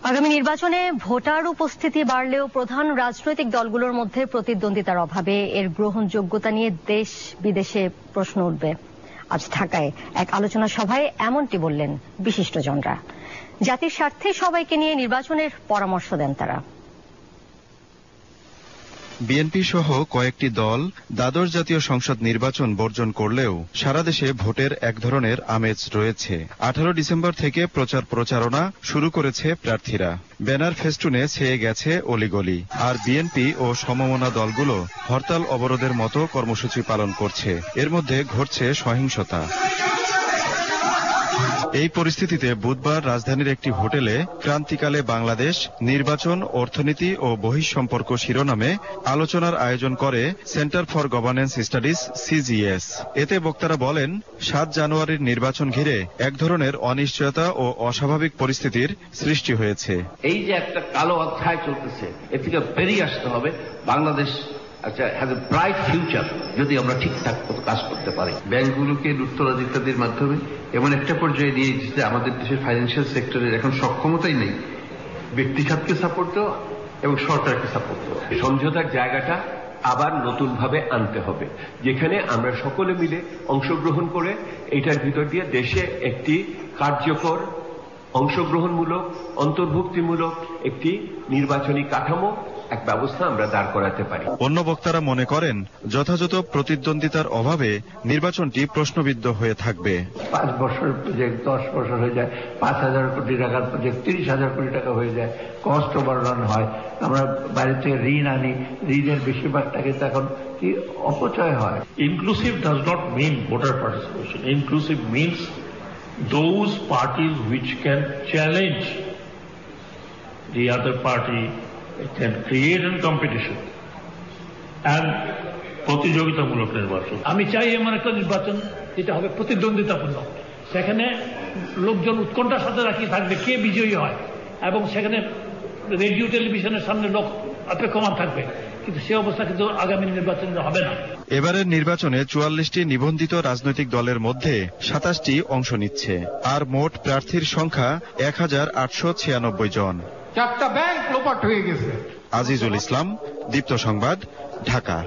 আগামী নির্বাচনে ভোটার উপস্থিতি বাড়লেও প্রধান রাজনৈতিক দলগুলোর মধ্যে প্রতিদ্বন্দ্বিতার অভাবে এর গ্রহণযোগ্যতা নিয়ে দেশ বিদেশে প্রশ্ন উঠবে। আজ ঢাকায় এক আলোচনা সভায় এমনটি বললেন বিশিষ্টজনরা। জাতির স্বার্থে সবাইকে নিয়ে নির্বাচনের পরামর্শ দেন তারা। বিএনপি সহ কয়েকটি দল দ্বাদশ জাতীয় সংসদ নির্বাচন বর্জন করলেও সারা দেশে ভোটের এক ধরনের আমেজ রয়েছে। 18 ডিসেম্বর থেকে প্রচারণা শুরু করেছে প্রার্থীরা। ব্যানার ফেস্টুনে ছেয়ে গেছে অলিগলি। আর বিএনপি ও সমমনা দলগুলো হরতাল অবরোধের মতো কর্মসূচি পালন করছে। এর মধ্যে ঘটছে সহিংসতা। এই পরিস্থিতিতে বুধবার রাজধানীর একটি হোটেলে ক্রান্তিকালে বাংলাদেশ নির্বাচন, অর্থনীতি ও বহিঃসম্পর্ক শিরোনামে আলোচনার আয়োজন করে centre for governance studies CGS। এতে বক্তারা বলেন, 7 জানুয়ারির নির্বাচন ঘিরে এক ধরনের অনিশ্চয়তা ও অস্বাভাবিক পরিস্থিতির সৃষ্টি হয়েছে। এই যে একটা কালো অধ্যায় চলতেছে, এ থেকে বেরিয়ে আসতে হবে। Bangladesh has a bright future যদি আমরা ঠিকঠাক কাজ করতে পারি। ব্যাংকগুলোকে উত্তরাধিকারীর মাধ্যমে এমন একটা পর্যায়ে নিয়ে যে আমাদের দেশের ফাইন্যান্সিয়াল সেক্টরের এখন সক্ষমতাই নেই ব্যক্তি খাতকে সাপোর্ট দেওয়া এবং সরকারকে সাপোর্ট দেওয়া। সমঝোতার জায়গাটা আবার নতুন ভাবে আনতে হবে, যেখানে আমরা সকলে মিলে অংশগ্রহণ করে এটার ভিতর দিয়ে দেশে একটি কার্যকর অংশগ্রহণমূলক অন্তর্ভুক্তিমূলক একটি নির্বাচনী কাঠামো এক ব্যবস্থা আমরা দাঁড় করাতে পারি। অন্য বক্তারা মনে করেন, যথাযথ প্রতিদ্বন্দ্বিতার অভাবে নির্বাচনটি প্রশ্নবিদ্ধ হয়ে থাকবে। 5 বছর প্রজেক্ট 10 বছর হয়ে যায়, 5,000 কোটি টাকার প্রজেক্ট 30,000 কোটি টাকা হয়ে যায়, কস্ট ওভাররান হয়। আমরা বাইরে থেকে ঋণ আনি, ঋণের বেশিরভাগ টাকা এখন কি অপচয় হয়। Inclusive does not mean voter participation. Inclusive means those parties which can challenge the other party, can create a competition and প্রতিযোগিতামূলক নির্বাচন। আমি চাই এমন একটা নির্বাচন যেটা হবে প্রতিদ্বন্দ্বিতাপূর্ণ, সেখানে লোকজন উৎকণ্ঠার সাথে রাখিয়ে থাকবে কে বিজয়ী হয়, এবং সেখানে রেডিও টেলিভিশনের সামনে লোক অপেক্ষমান থাকবে, কিন্তু সে অবস্থা কিন্তু আগামী নির্বাচনে হবে না। এবারের নির্বাচনে 44টি নিবন্ধিত রাজনৈতিক দলের মধ্যে 27টি অংশ নিচ্ছে। আর মোট প্রার্থীর সংখ্যা 1896 জন। 4টা ব্যাংক লোপাট হয়ে গেছে। আজিজুল ইসলাম, দীপ্ত সংবাদ, ঢাকা।